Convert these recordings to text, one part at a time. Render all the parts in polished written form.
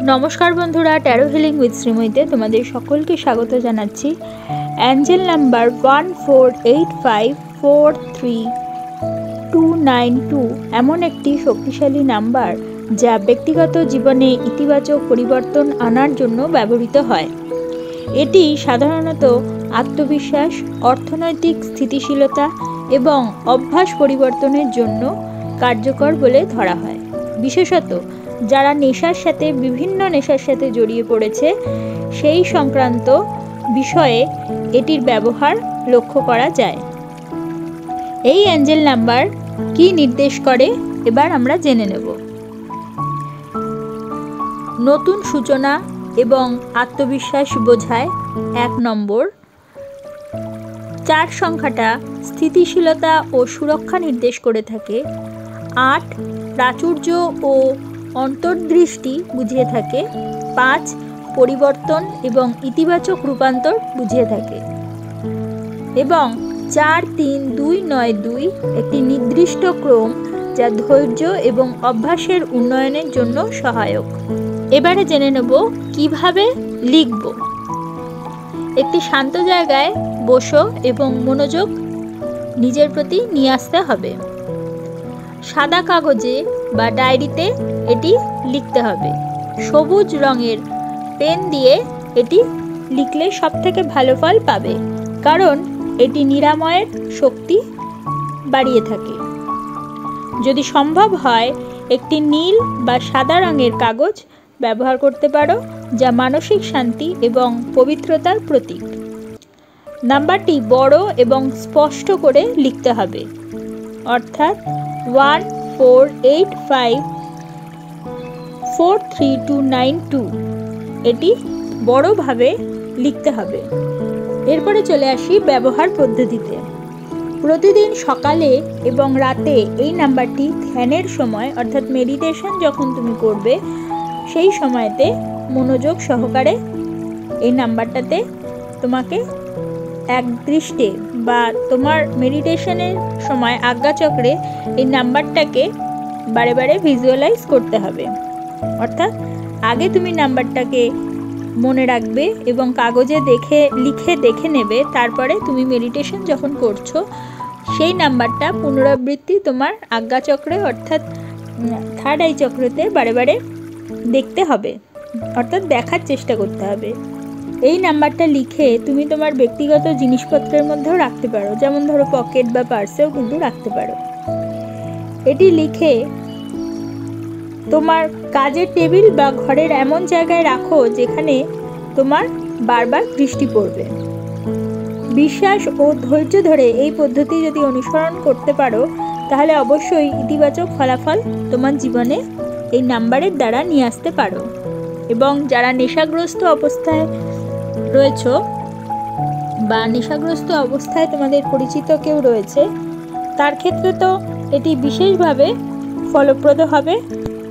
নমস্কার বন্ধুরা, taro healing with শ্রীময়ীতে তোমাদের সকলকে স্বাগত জানাচ্ছি। অ্যাঞ্জেল নাম্বার 148543292 এমন একটি শক্তিশালী নাম্বার যা ব্যক্তিগত জীবনে ইতিবাচক পরিবর্তন আনার জন্য ব্যবহৃত হয়। এটি সাধারণত আত্মবিশ্বাস, অর্থনৈতিক স্থিতিশীলতা এবং অভ্যাস পরিবর্তনের জন্য কার্যকর বলে ধরা হয়। বিশেষত যারা বিভিন্ন নেশার সাথে জড়িয়ে পড়েছে সেই সংক্রান্ত বিষয়ে এটির ব্যবহার লক্ষ্য করা যায়। এই অ্যাঞ্জেল নাম্বার কি নির্দেশ করে এবার আমরা জেনে নেব। নতুন সূচনা এবং আত্মবিশ্বাস বোঝায় 1 নম্বর। 4 সংখ্যাটা স্থিতিশীলতা ও সুরক্ষা নির্দেশ করে থাকে। 8 প্রাচুর্য ও অন্তর্দৃষ্টি বুঝিয়ে থাকে। 5 পরিবর্তন এবং ইতিবাচক রূপান্তর বুঝিয়ে থাকে। এবং 4, 3, 2, 9, 2 একটি নির্দিষ্ট ক্রম যা ধৈর্য এবং অভ্যাসের উন্নয়নের জন্য সহায়ক। এবারে জেনে নেব কিভাবে লিখব। একটি শান্ত জায়গায় বসো এবং মনোযোগ নিজের প্রতি নিয়ে আসতে হবে। সাদা কাগজে বা ডায়েরিতে এটি লিখতে হবে। সবুজ রঙের পেন দিয়ে এটি লিখলে সবথেকে ভালো ফল পাবে, কারণ এটি নিরাময়ের শক্তি বাড়িয়ে থাকে। যদি সম্ভব হয় একটি নীল বা সাদা রঙের কাগজ ব্যবহার করতে পারো, যা মানসিক শান্তি এবং পবিত্রতার প্রতীক। নাম্বারটি বড় এবং স্পষ্ট করে লিখতে হবে, অর্থাৎ 148543292 এটি বড়ভাবে লিখতে হবে। এরপরে চলে আসি ব্যবহার পদ্ধতিতে। প্রতিদিন সকালে এবং রাতে এই নাম্বারটি ধ্যানের সময় অর্থাৎ মেডিটেশন যখন তুমি করবে সেই সময়তে মনোযোগ সহকারে এই নাম্বারটাতে তোমাকে একদৃষ্টে বা তোমার মেডিটেশনের সময় আজ্ঞাচক্রে এই নাম্বারটাকে বারে বারে ভিজুয়ালাইজ করতে হবে। অর্থাৎ আগে তুমি নাম্বারটাকে মনে রাখবে এবং কাগজে লিখে দেখে নেবে। তারপরে তুমি মেডিটেশন যখন করছো সেই নাম্বারটা পুনরাবৃত্তি তোমার আজ্ঞাচক্রে অর্থাৎ থার্ড আই চক্রতে বারে বারে দেখতে হবে, অর্থাৎ দেখার চেষ্টা করতে হবে। এই নাম্বারটা লিখে তুমি তোমার ব্যক্তিগত জিনিসপত্রের মধ্যেও রাখতে পারো, যেমন ধরো পকেট বা পার্সেও কিন্তু রাখতে পারো। এটি লিখে তোমার কাজের টেবিল বা ঘরের এমন জায়গায় রাখো যেখানে তোমার বারবার দৃষ্টি পড়বে। বিশ্বাস ও ধৈর্য ধরে এই পদ্ধতি যদি অনুসরণ করতে পারো তাহলে অবশ্যই ইতিবাচক ফলাফল তোমার জীবনে এই নাম্বারের দ্বারা নিয়ে আসতে পারো। এবং যারা নেশাগ্রস্ত অবস্থায় রয়েছে বা নেশাগ্রস্ত অবস্থায় তোমাদের পরিচিত কেউ রয়েছে তার ক্ষেত্রে তো এটি বিশেষভাবে ফলপ্রদ হবে।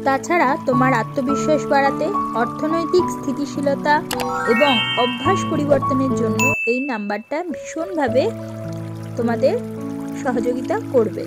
তাছাড়া তোমার আত্মবিশ্বাস বাড়াতে, অর্থনৈতিক স্থিতিশীলতা এবং অভ্যাস পরিবর্তনের জন্য এই নাম্বারটা ভীষণভাবে তোমাদের সহযোগিতা করবে।